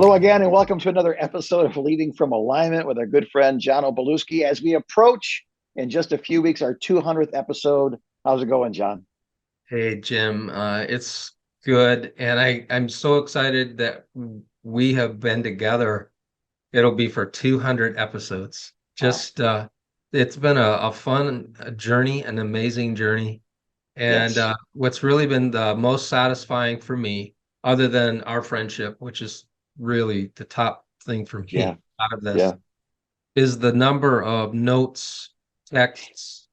Hello again, and welcome to another episode of Leading from Alignment with our good friend John Opalewski. As we approach in just a few weeks our 200th episode, how's it going, John? Hey Jim, it's good, and I'm so excited that we have been together. It'll be for 200 episodes. Wow. It's been a fun journey, an amazing journey, and Yes. what's really been the most satisfying for me, other than our friendship, which is really the top thing for Yeah. me out of this, Yeah. is the number of notes, texts,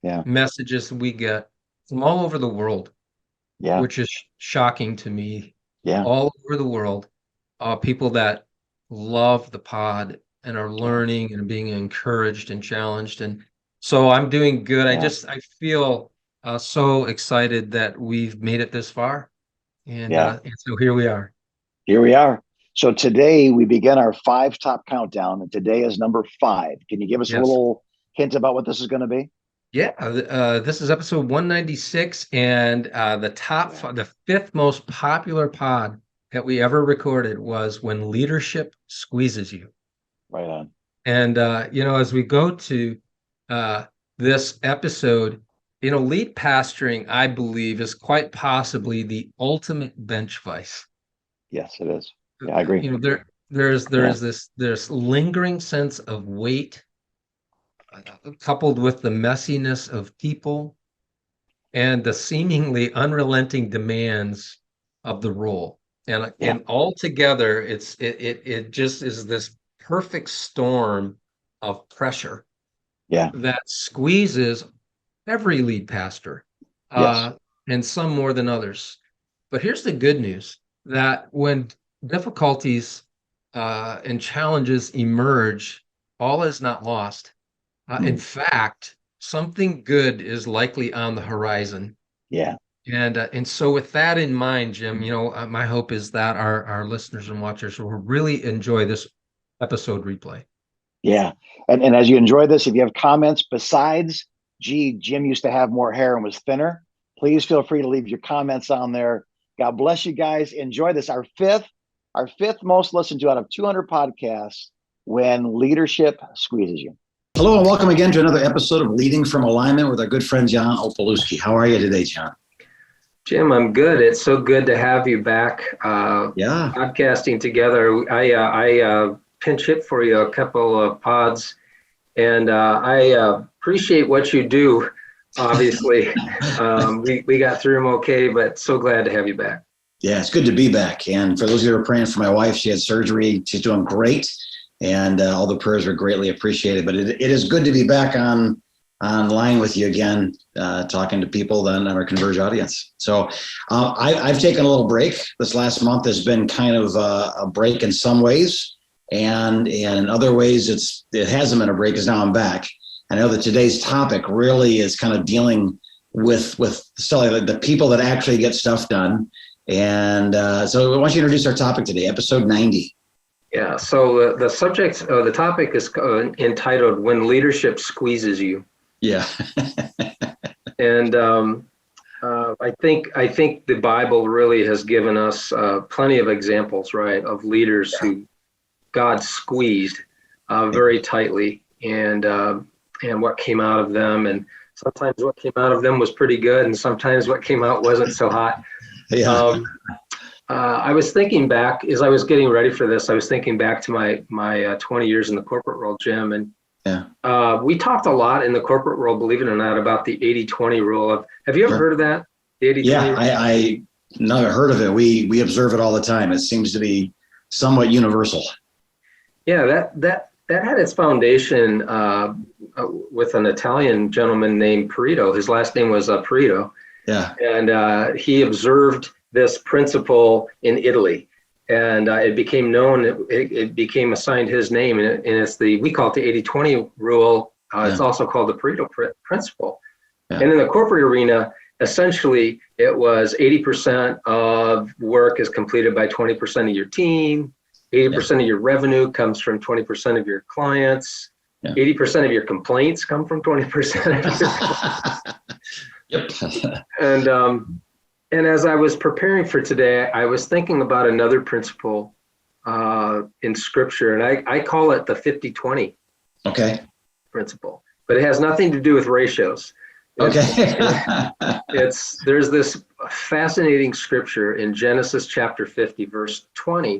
Yeah. messages we get from all over the world, Yeah. which is shocking to me, Yeah. all over the world, people that love the pod and are Yeah. learning and being encouraged and challenged. And so I'm doing good. Yeah. I feel so excited that we've made it this far. Yeah. And so here we are. Here we are. So today we begin our five top countdown, and today is number five. Can you give us a Yes. little hint about what this is going to be? Yeah, this is episode 196, and Yeah. the fifth most popular pod that we ever recorded was When Leadership Squeezes You. Right on. And as we go to uh, this episode, lead pastoring, I believe, is quite possibly the ultimate bench vice. Yes, it is. Yeah, I agree. There Yeah. is this lingering sense of weight, coupled with the messiness of people and the seemingly unrelenting demands of the role. Yeah. And altogether, it just is this perfect storm of pressure Yeah. that squeezes every lead pastor, Yes. uh, and some more than others. But here's the good news, that when difficulties and challenges emerge, all is not lost. In Mm. fact, something good is likely on the horizon. Yeah. And so with that in mind, Jim, my hope is that our listeners and watchers will really enjoy this episode replay. Yeah. And as you enjoy this, if you have comments besides, gee, Jim used to have more hair and was thinner, please feel free to leave your comments on there. God bless you guys. Enjoy this. Our fifth most listened to out of 200 podcasts, When Leadership Squeezes You. Hello, and welcome again to another episode of Leading from Alignment with our good friend, John Opalewski. How are you today, John? Jim, I'm good. It's so good to have you back Yeah. podcasting together. I pinch hit for you a couple of pods, and I appreciate what you do. Obviously, we got through them okay, but so glad to have you back. Yeah, it's good to be back. And for those of you who are praying for my wife, she had surgery. She's doing great. And all the prayers were greatly appreciated. But it is good to be back online with you again, talking to people then on our Converge audience. So I've taken a little break. This last month has been kind of a break in some ways. And in other ways, it hasn't been a break, because now I'm back. I know that today's topic really is kind of dealing with the people that actually get stuff done. And so I want you to introduce our topic today, episode 90. Yeah. So the topic is entitled "When Leadership Squeezes You." Yeah. And I think the Bible really has given us plenty of examples, right, of leaders who God squeezed very tightly, and what came out of them, and sometimes what came out of them was pretty good, and sometimes what came out wasn't so hot. Yeah. I was thinking back as I was getting ready for this. I was thinking back to my 20 years in the corporate world, Jim, and Yeah. we talked a lot in the corporate world, believe it or not, about the 80-20 rule. Have you ever heard of that? The 80-20 Yeah, rule? I never heard of it. We observe it all the time. It seems to be somewhat universal. Yeah, that had its foundation with an Italian gentleman named Pareto. His last name was Pareto. Yeah. And he observed this principle in Italy, and it became known. It became assigned his name, and we call it the 80-20 rule. It's also called the Pareto principle. Yeah. And in the corporate arena, essentially, it was 80% of work is completed by 20% of your team. 80% of your revenue comes from 20% of your clients. 80% of your complaints come from 20% of your clients. Yep. And as I was preparing for today, I was thinking about another principle in Scripture, and I call it the 50-20 Okay. principle. But it has nothing to do with ratios. Okay. There's this fascinating scripture in Genesis chapter 50, verse 20,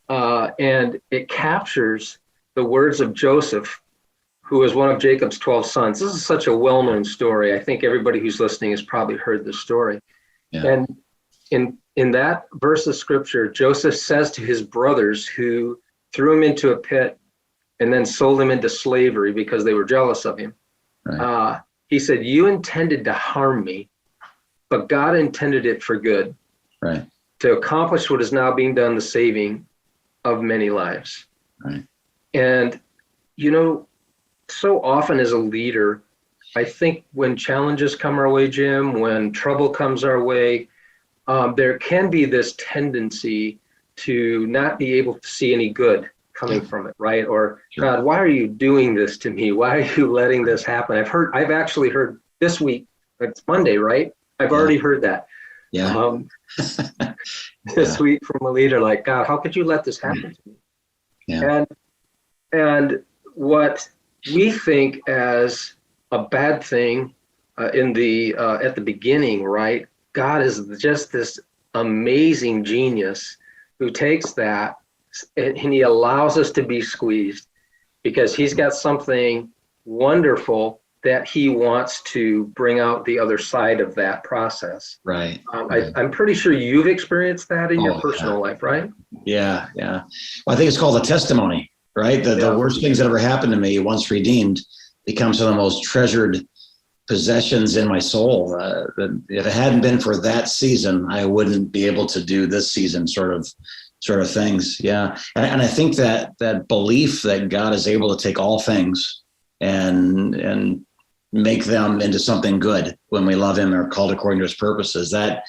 and it captures the words of Joseph, who was one of Jacob's 12 sons. This is such a well-known story. I think everybody who's listening has probably heard this story. Yeah. And in that verse of scripture, Joseph says to his brothers who threw him into a pit and then sold him into slavery because they were jealous of him. Right. He said, "You intended to harm me, but God intended it for good." Right. To accomplish what is now being done, the saving of many lives. Right. And, so often as a leader, I think when challenges come our way, Jim, when trouble comes our way, there can be this tendency to not be able to see any good coming from it, right? Or, God, why are you doing this to me? Why are you letting this happen? I've actually heard this week, it's Monday, right? I've already heard that. Yeah. This week from a leader, like, God, how could you let this happen to me? Yeah. And what we think as a bad thing at the beginning, right? God is just this amazing genius who takes that and he allows us to be squeezed because he's got something wonderful that he wants to bring out the other side of that process. Right. I'm pretty sure you've experienced that in your personal life, right? Yeah. Yeah. Well, I think it's called a testimony, right? The worst things that ever happened to me, once redeemed, become some of the most treasured possessions in my soul. If it hadn't been for that season, I wouldn't be able to do this season sort of things. Yeah. And I think that belief that God is able to take all things and make them into something good when we love him or called according to his purposes, that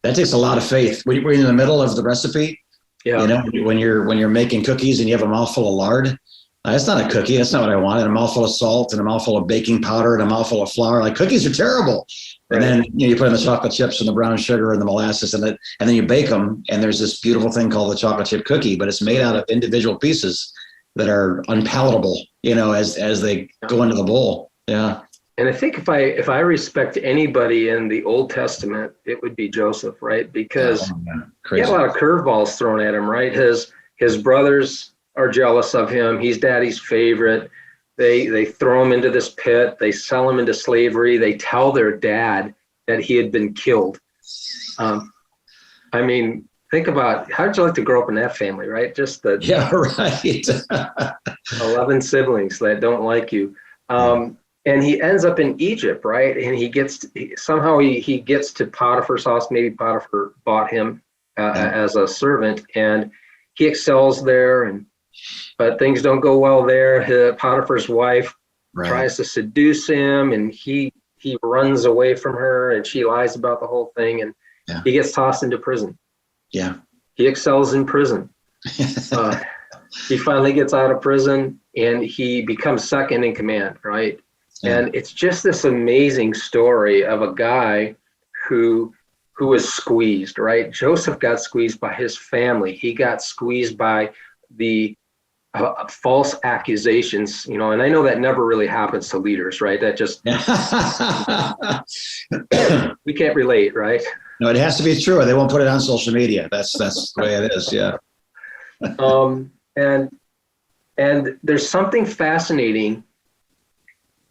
takes a lot of faith. When you're in the middle of the recipe, when you're making cookies and you have a mouthful of lard, that's not a cookie. That's not what I wanted. A mouthful of salt and a mouthful of baking powder and a mouthful of flour. Like, cookies are terrible. Right. And then you put in the chocolate chips and the brown sugar and the molasses and then you bake them. And there's this beautiful thing called the chocolate chip cookie, but it's made out of individual pieces that are unpalatable, as they go into the bowl. Yeah. And I think if I respect anybody in the Old Testament, it would be Joseph, right? Because he had a lot of curveballs thrown at him, right? His brothers are jealous of him. He's daddy's favorite. They throw him into this pit. They sell him into slavery. They tell their dad that he had been killed. Think about, how'd you like to grow up in that family, right? Just right. 11 siblings that don't like you. And he ends up in Egypt, right? And he gets to Potiphar's house. Maybe Potiphar bought him as a servant, and he excels there. But things don't go well there. Potiphar's wife tries to seduce him, and he runs away from her, and she lies about the whole thing, and he gets tossed into prison. Yeah, he excels in prison. He finally gets out of prison, and he becomes second in command, right? Yeah. And it's just this amazing story of a guy who was squeezed, right? Joseph got squeezed by his family. He got squeezed by the false accusations, and I know that never really happens to leaders, right? That just, we can't relate, right? No, it has to be true, or they won't put it on social media. That's the way it is, yeah. And there's something fascinating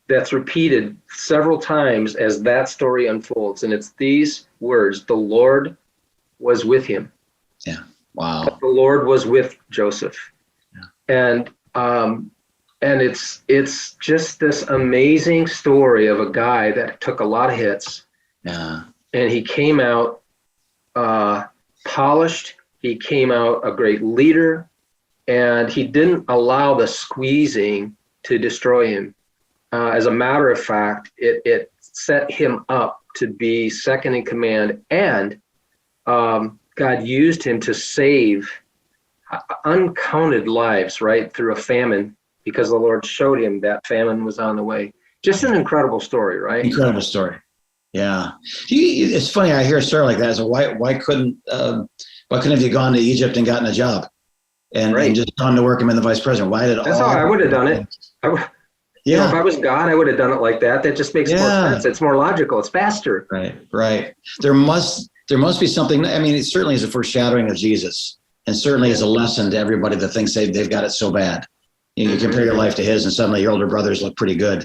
that's repeated several times as that story unfolds, and it's these words: the Lord was with him. Yeah. Wow. The Lord was with Joseph. Yeah. And it's just this amazing story of a guy that took a lot of hits. Yeah. And he came out polished. He came out a great leader, and he didn't allow the squeezing to destroy him. As a matter of fact, it set him up to be second in command, and God used him to save uncounted lives, right, through a famine, because the Lord showed him that famine was on the way. Just an incredible story, right? Incredible story. Yeah. It's funny, I hear a story like that. So why couldn't have you gone to Egypt and gotten a job? and just gone to work him in the vice president. Why did That's how I would have done it. If I was God, I would have done it like that. That just makes more sense. It's more logical. It's faster. Right. There must be something. I mean, it certainly is a foreshadowing of Jesus, and certainly is a lesson to everybody that thinks they've got it so bad. You compare your life to his, and suddenly your older brothers look pretty good.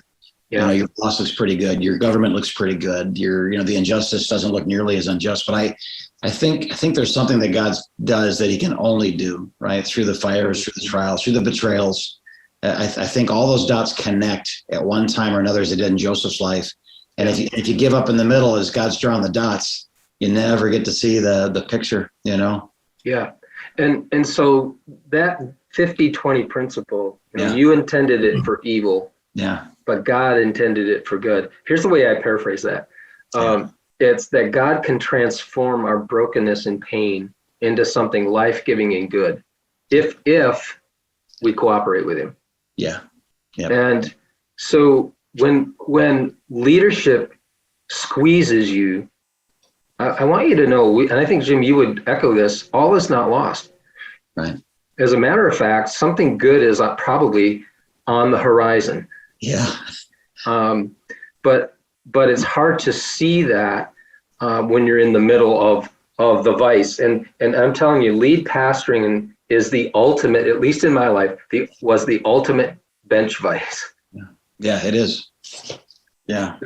Yeah. Your boss looks pretty good. Your government looks pretty good. The injustice doesn't look nearly as unjust. But I think there's something that God does that he can only do, right? Through the fires, through the trials, through the betrayals. I think all those dots connect at one time or another, as they did in Joseph's life. And if you give up in the middle as God's drawing the dots, you never get to see the picture, Yeah. And so that 50-20 principle, you intended it for evil. Yeah. But God intended it for good. Here's the way I paraphrase that. It's that God can transform our brokenness and pain into something life-giving and good if we cooperate with him. Yeah. Yep. And so when leadership squeezes you, I want you to know, and I think, Jim, you would echo this, all is not lost. Right. As a matter of fact, something good is probably on the horizon. Yeah. But it's hard to see that when you're in the middle of the vice. And I'm telling you, lead pastoring is the ultimate, at least in my life, was the ultimate bench vice. Yeah, it is. Yeah.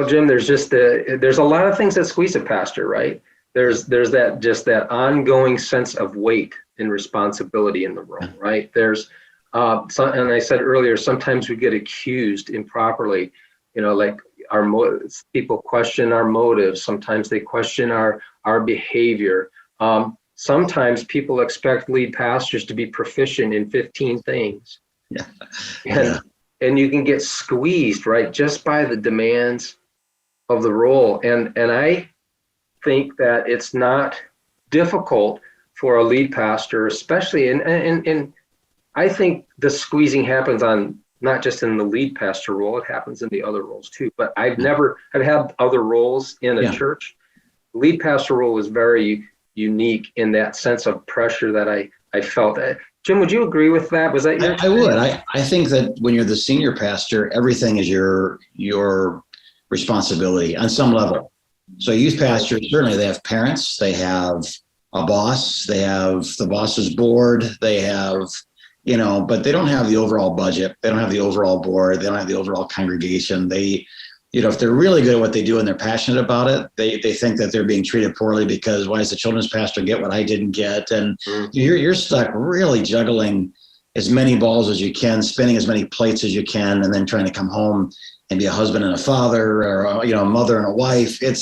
Jim, there's a lot of things that squeeze a pastor, right? There's that ongoing sense of weight and responsibility in the room, right? There's and I said earlier, sometimes we get accused improperly, like our motives. People question our motives. Sometimes they question our behavior. Sometimes people expect lead pastors to be proficient in 15 things. Yeah. And you can get squeezed, right, just by the demands of the role. And I think that it's not difficult for a lead pastor, especially, and I think the squeezing happens on not just in the lead pastor role, it happens in the other roles too. But I've had other roles in a church. The lead pastor role is very unique in that sense of pressure that I felt. Jim, would you agree with that? Was that your I would. I think that when you're the senior pastor, everything is your responsibility on some level. So youth pastors, certainly they have parents, they have a boss, they have the boss's board, they have, but they don't have the overall budget. They don't have the overall board. They don't have the overall congregation. They, if they're really good at what they do and they're passionate about it, they think that they're being treated poorly because why does the children's pastor get what I didn't get? And you're stuck really juggling as many balls as you can, spinning as many plates as you can, and then trying to come home and be a husband and a father, or a mother and a wife. It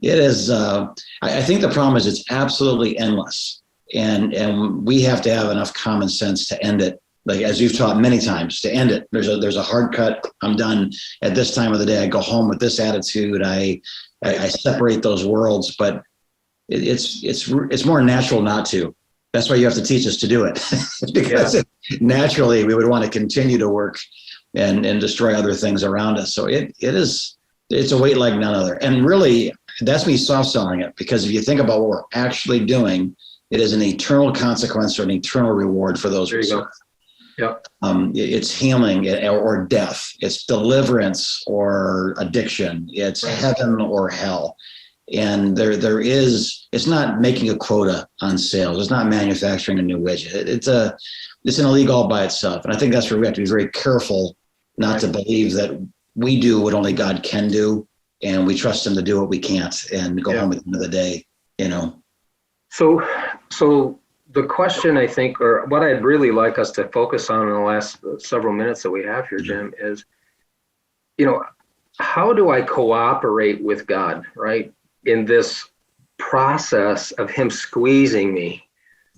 is. I think the problem is it's absolutely endless, and we have to have enough common sense to end it. Like, as you've taught many times, to end it. There's a hard cut. I'm done at this time of the day. I go home with this attitude. I separate those worlds, but it's more natural not to. That's why you have to teach us to do it, because naturally we would want to continue to work and destroy other things around us. So it's a weight like none other. And really, that's me soft selling it, because if you think about what we're actually doing, it is an eternal consequence or an eternal reward for those who serve. Yep. It's healing or death. It's deliverance or addiction. It's heaven or hell. And it's not making a quota on sales. It's not manufacturing a new widget. It's in a league all by itself. And I think that's where we have to be very careful not to believe that we do what only God can do, and we trust him to do what we can't and go home at the end of the day, So the question, I think, or what I'd really like us to focus on in the last several minutes that we have here, Jim, is, how do I cooperate with God, right, in this process of him squeezing me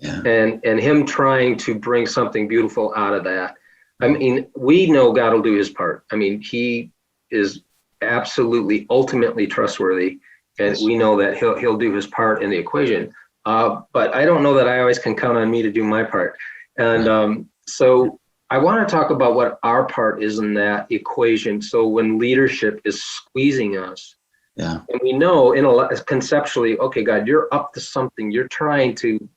and him trying to bring something beautiful out of that? I mean, we know God will do his part. I mean, he is absolutely, ultimately trustworthy, and we know that he'll do his part in the equation. But I don't know that I always can count on me to do my part. And so I want to talk about what our part is in that equation. So when leadership is squeezing us, and we know conceptually, okay, God, you're up to something. You're trying to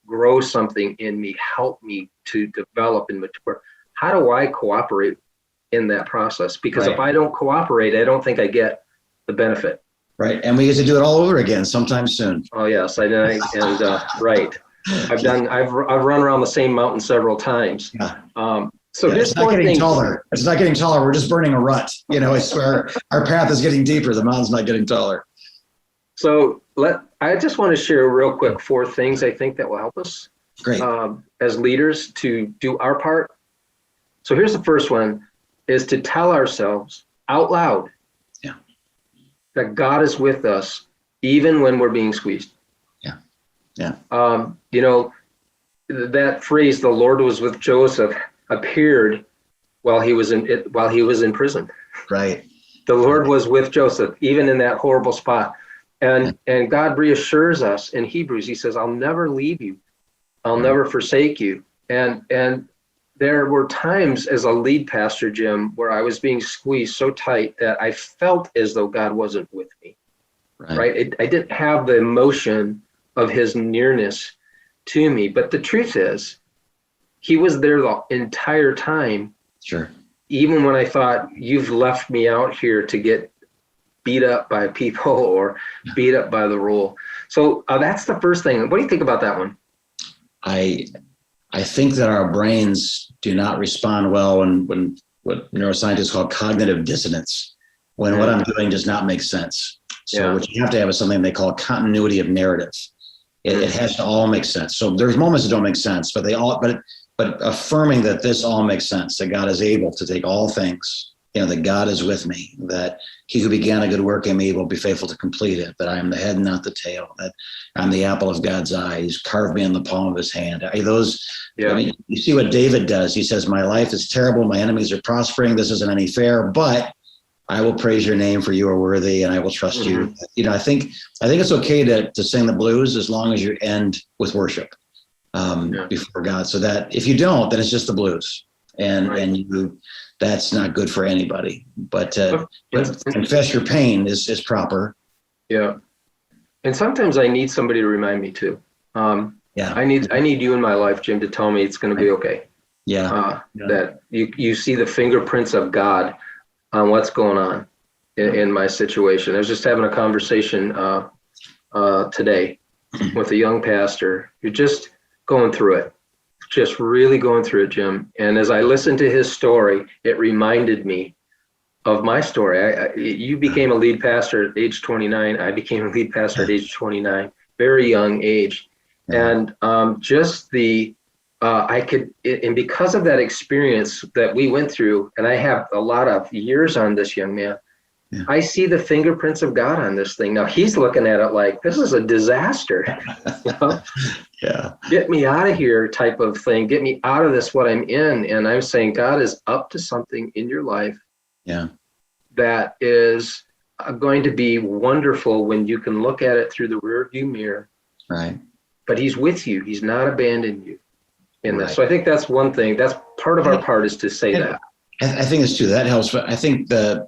grow something in me, help me to develop and mature. How do I cooperate in that process? Because if I don't cooperate, I don't think I get the benefit. Right. And we get to do it all over again sometime soon. Oh yes, right. I've run around the same mountain several times. Yeah. So it's not getting taller. It's not getting taller. We're just burning a rut. It's where our path is getting deeper. The mountain's not getting taller. So I just want to share real quick 4 things I think that will help us as leaders to do our part. So here's the first one, is to tell ourselves out loud that God is with us even when we're being squeezed. Yeah. That phrase, the Lord was with Joseph, appeared while he was in prison. Right. The Lord was with Joseph, even in that horrible spot. And God reassures us in Hebrews. He says, I'll never leave you. I'll never forsake you. And there were times as a lead pastor, Jim, where I was being squeezed so tight that I felt as though God wasn't with me. Right? I didn't have the emotion of his nearness to me. But the truth is, he was there the entire time. Sure. Even when I thought, you've left me out here to get beat up by people or beat up by the rule. So that's the first thing. What do you think about that one? I think that our brains do not respond well when what neuroscientists call cognitive dissonance, when what I'm doing does not make sense. So what you have to have is something they call continuity of narrative. It has to all make sense. So there's moments that don't make sense, but but affirming that this all makes sense, that God is able to take all things, that God is with me, that he who began a good work in me will be faithful to complete it, that I am the head and not the tail, that I'm the apple of God's eye. He's carved me in the palm of his hand. You see what David does. He says, my life is terrible. My enemies are prospering. This isn't any fair, but I will praise your name, for you are worthy, and I will trust you. I think it's okay to sing the blues as long as you end with worship before God. So that if you don't, then it's just the blues, and that's not good for anybody. But confess your pain is proper. Yeah. And sometimes I need somebody to remind me too. I need you in my life, Jim, to tell me it's going to be okay. That you see the fingerprints of God on what's going on in my situation. I was just having a conversation today with a young pastor who's just going through it, just really going through it, Jim. And as I listened to his story, it reminded me of my story. You became a lead pastor at age 29. I became a lead pastor at age 29, very young age. And just and because of that experience that we went through, and I have a lot of years on this young man, I see the fingerprints of God on this thing. Now he's looking at it like, this is a disaster. Get me out of here type of thing. Get me out of this, what I'm in. And I'm saying, God is up to something in your life that is going to be wonderful when you can look at it through the rearview mirror. Right. But he's with you. He's not abandoned you in this. So I think that's one thing. That's part of our part, is to say that. I think it's true. That helps. But I think the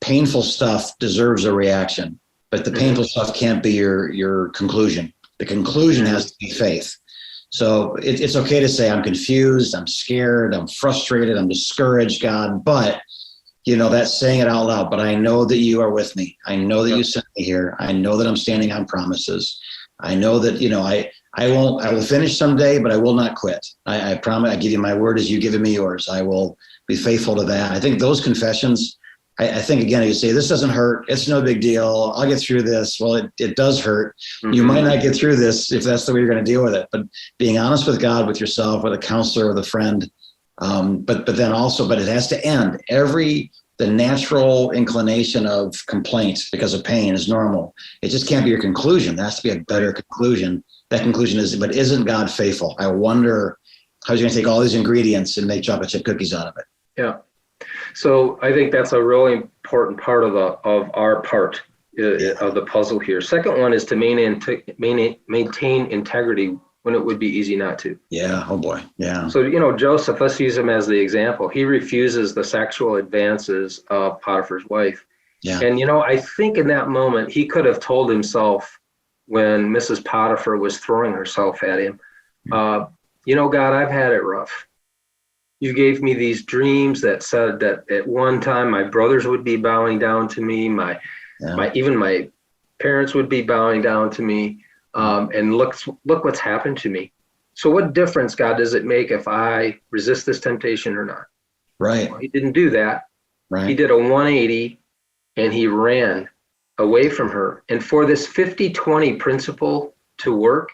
painful stuff deserves a reaction, but the painful stuff can't be your conclusion. The conclusion has to be faith. So it's okay to say, I'm confused, I'm scared, I'm frustrated, I'm discouraged, God, but that's saying it out loud. But I know that you are with me. I know that you sent me here. I know that I'm standing on promises. I know that, I will finish someday, but I will not quit. I promise. I give you my word as you've given me yours. I will be faithful to that. I think those confessions, I think, again, you say, this doesn't hurt. It's no big deal. I'll get through this. Well, it does hurt. You might not get through this if that's the way you're going to deal with it. But being honest with God, with yourself, with a counselor, with a friend, but it has to end. The natural inclination of complaint because of pain is normal. It just can't be your conclusion. There has to be a better conclusion. That conclusion is, but isn't God faithful? I wonder how he's going to take all these ingredients and make chocolate chip cookies out of it. Yeah. So I think that's a really important part of our part of the puzzle here. Second one is to maintain integrity when it would be easy not to. Yeah. Oh boy. Yeah. So, Joseph, let's use him as the example. He refuses the sexual advances of Potiphar's wife. Yeah. And, I think in that moment, he could have told himself when Mrs. Potiphar was throwing herself at him, God, I've had it rough. You gave me these dreams that said that at one time my brothers would be bowing down to me, even my parents would be bowing down to me, and look what's happened to me. So what difference, God, does it make if I resist this temptation or not? Right. Well, he didn't do that. Right. He did a 180 and he ran away from her. And for this 50-20 principle to work,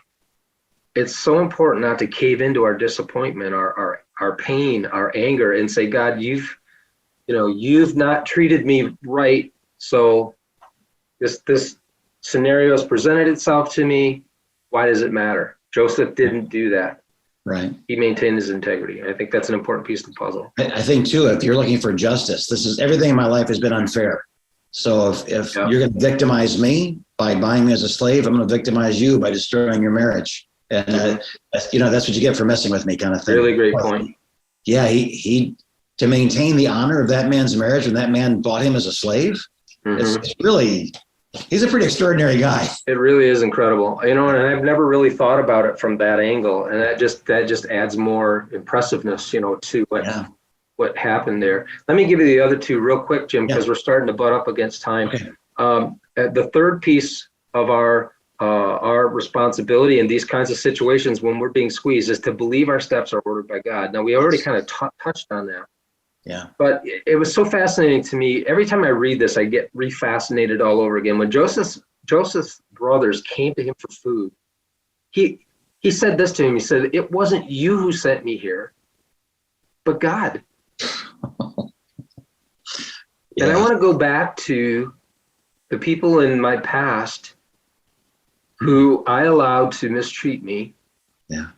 it's so important not to cave into our disappointment, our pain, our anger, and say, God, you've not treated me right. So this scenario has presented itself to me. Why does it matter? Joseph didn't do that. Right. He maintained his integrity. I think that's an important piece of the puzzle. I think too, if you're looking for justice, everything in my life has been unfair. So if you're going to victimize me by buying me as a slave, I'm going to victimize you by destroying your marriage. And that's what you get for messing with me, kind of thing. Really great point. Yeah, he to maintain the honor of that man's marriage when that man bought him as a slave. It's really, he's a pretty extraordinary guy. It really is incredible, and I've never really thought about it from that angle, and that just adds more impressive,ness, to what happened there. Let me give you the other two real quick, Jim, because we're starting to butt up against time. Okay. The third piece of our responsibility in these kinds of situations when we're being squeezed is to believe our steps are ordered by God. Now, we already kind of touched on that. Yeah. But it was so fascinating to me. Every time I read this, I get refascinated all over again. When Joseph's brothers came to him for food, he said this to him. He said, "It wasn't you who sent me here, but God." And I want to go back to the people in my past who I allowed to mistreat me. Yeah.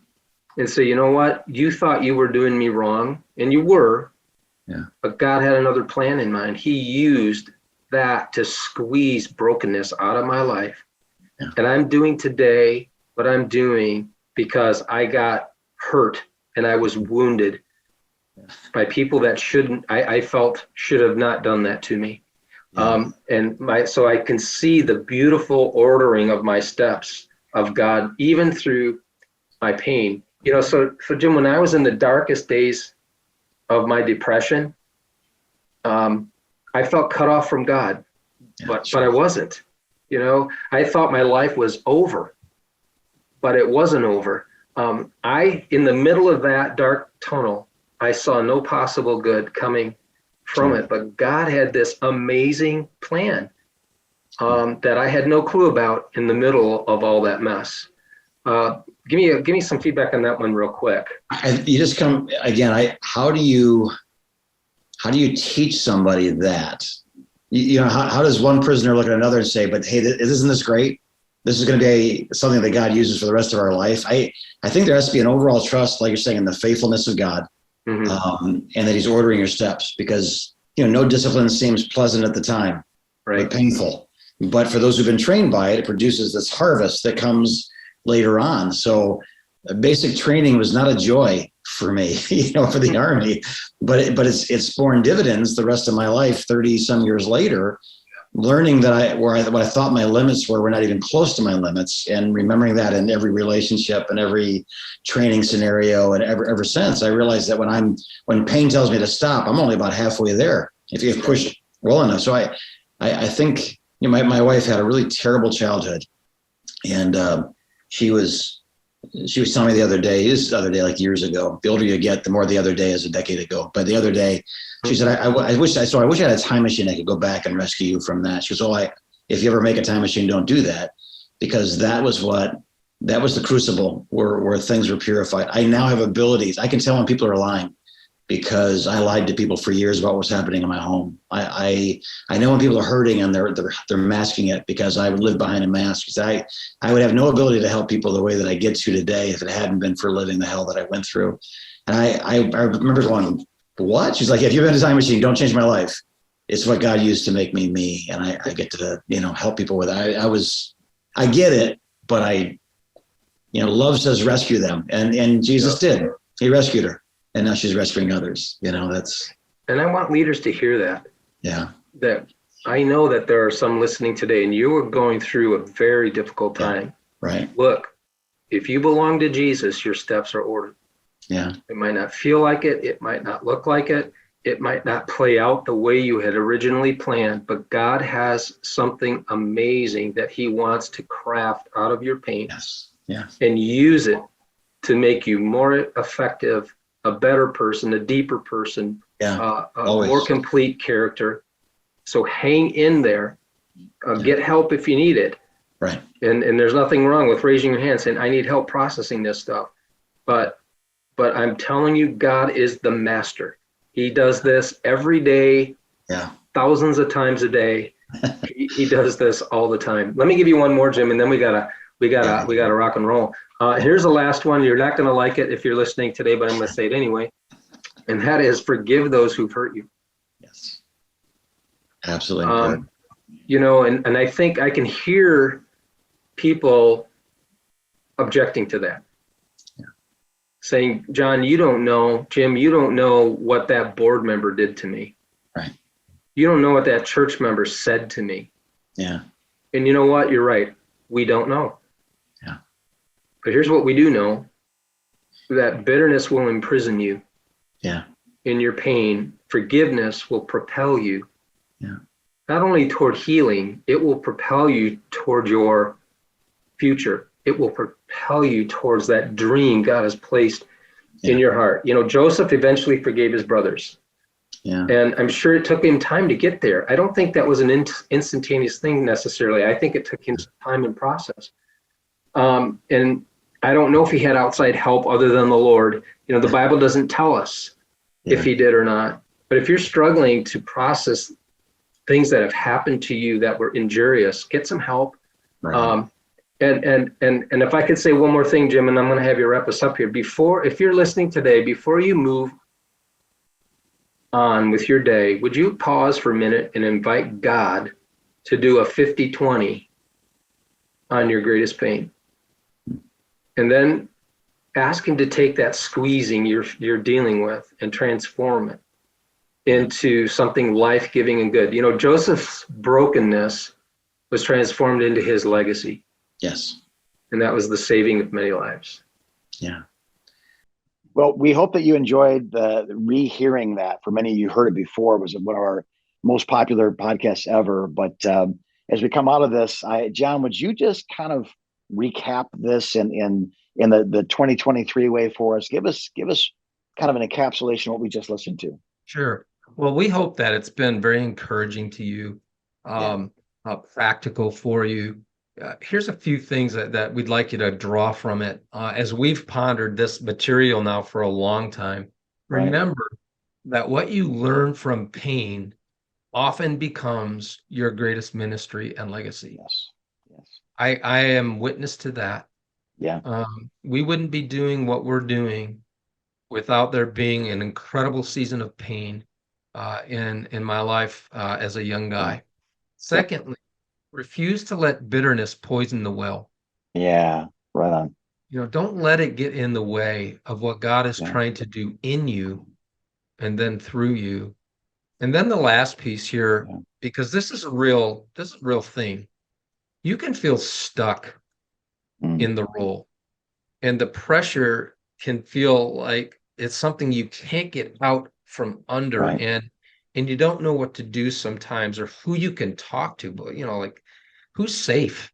And say, you know what? You thought you were doing me wrong, and you were. Yeah. But God had another plan in mind. He used that to squeeze brokenness out of my life. Yeah. And I'm doing today what I'm doing because I got hurt and I was wounded by people that I felt should have not done that to me. Yeah. So I can see the beautiful ordering of my steps of God, even through my pain. So Jim, when I was in the darkest days of my depression, I felt cut off from God, but I wasn't. I thought my life was over, but it wasn't over. In the middle of that dark tunnel, I saw no possible good coming from it, but God had this amazing plan that I had no clue about in the middle of all that mess. Give me some feedback on that one real quick. You just come again. How do you teach somebody that? How does one prisoner look at another and say, "But hey, isn't this great? This is going to be something that God uses for the rest of our life." I think there has to be an overall trust, like you're saying, in the faithfulness of God, and that He's ordering your steps. Because no discipline seems pleasant at the time, right? But painful. But for those who've been trained by it, it produces this harvest that comes later on. So basic training was not a joy for me, for the Army, but it's borne dividends the rest of my life, 30 some years later, learning that what I thought my limits were not even close to my limits, and remembering that in every relationship and every training scenario. And ever since, I realized that when pain tells me to stop, I'm only about halfway there if you push well enough. So I think my wife had a really terrible childhood, and she was telling me the other day, like years ago, the older you get, the more the other day is a decade ago. But the other day, she said, I wish I had a time machine. I could go back and rescue you from that. She goes, if you ever make a time machine, don't do that, because that was the crucible where things were purified. I now have abilities. I can tell when people are lying, because I lied to people for years about what's happening in my home. I know when people are hurting and they're masking it, because I would live behind a mask. I would have no ability to help people the way that I get to today if it hadn't been for living the hell that I went through. And I remember going, "What?" She's like, "If you've been a time machine, don't change my life. It's what God used to make me me, and I get to help people with it." I get it, but love says rescue them, and Jesus did. He rescued her. And now she's rescuing others. That's. And I want leaders to hear that. Yeah. That I know that there are some listening today, and you are going through a very difficult time. Right. Look, if you belong to Jesus, your steps are ordered. Yeah. It might not feel like it. It might not look like it. It might not play out the way you had originally planned, but God has something amazing that he wants to craft out of your pain. Yes. Yeah. And use it to make you more effective, a better person, a deeper person, a more complete character. So hang in there. Get help if you need it. Right. And there's nothing wrong with raising your hand saying, I need help processing this stuff. But I'm telling you, God is the master. He does this every day, thousands of times a day. He does this all the time. Let me give you one more, Jim, and then we gotta rock and roll. Here's the last one. You're not gonna like it if you're listening today, but I'm gonna say it anyway. And that is, forgive those who've hurt you. Yes. Absolutely. And I think I can hear people objecting to that. Saying, John, you don't know, Jim, you don't know what that board member did to me. Right. You don't know what that church member said to me. Yeah. And you know what? You're right. We don't know. Yeah. But here's what we do know. That bitterness will imprison you. Yeah. In your pain. Forgiveness will propel you. Yeah. Not only toward healing, it will propel you toward your future. It will propel you towards that dream God has placed in your heart. Joseph eventually forgave his brothers. Yeah. And I'm sure it took him time to get there. I don't think that was an instantaneous thing necessarily. I think it took him some time and process. And I don't know if he had outside help other than the Lord. The Bible doesn't tell us if he did or not. But if you're struggling to process things that have happened to you that were injurious, get some help. Right. And if I could say one more thing, Jim, and I'm going to have you wrap us up here. If you're listening today, before you move on with your day, would you pause for a minute and invite God to do a 50-20 on your greatest pain? And then ask him to take that squeezing you're dealing with and transform it into something life-giving and good. Joseph's brokenness was transformed into his legacy. Yes. And that was the saving of many lives. Yeah. Well, we hope that you enjoyed rehearing that. For many of you heard it before. It was one of our most popular podcasts ever. But as we come out of this, John, would you just kind of recap this in the 2023 way for us? Give us kind of an encapsulation of what we just listened to. Sure. Well, we hope that it's been very encouraging to you, practical for you. Here's a few things that we'd like you to draw from it. As we've pondered this material now for a long time, remember that what you learn from pain often becomes your greatest ministry and legacy. Yes. I am witness to that. Yeah. We wouldn't be doing what we're doing without there being an incredible season of pain in my life as a young guy. Secondly, refuse to let bitterness poison the well. Yeah, right on. Don't let it get in the way of what God is trying to do in you and then through you. And then the last piece here, because this is a real thing. You can feel stuck in the role, and the pressure can feel like it's something you can't get out from under, and you don't know what to do sometimes, or who you can talk to, but like who's safe.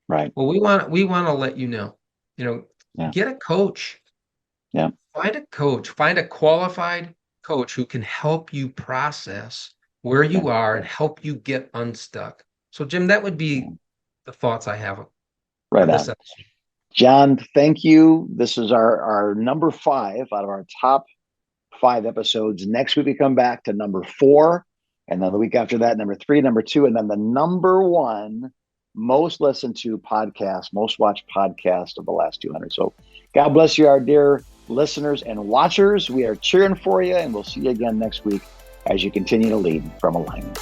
Right. Well, we want to let you know, get a coach. Yeah. Find a coach, find a qualified coach who can help you process where you are and help you get unstuck. So Jim, that would be the thoughts I have. Right on. John, thank you. This is our number 5 out of our top 5 episodes. Next week we come back to number 4, and then the week after that, number 3, number 2, and then the number 1 most listened to podcast, most watched podcast of the last 200. So God bless you, our dear listeners and watchers. We are cheering for you, and we'll see you again next week as you continue to lead from alignment.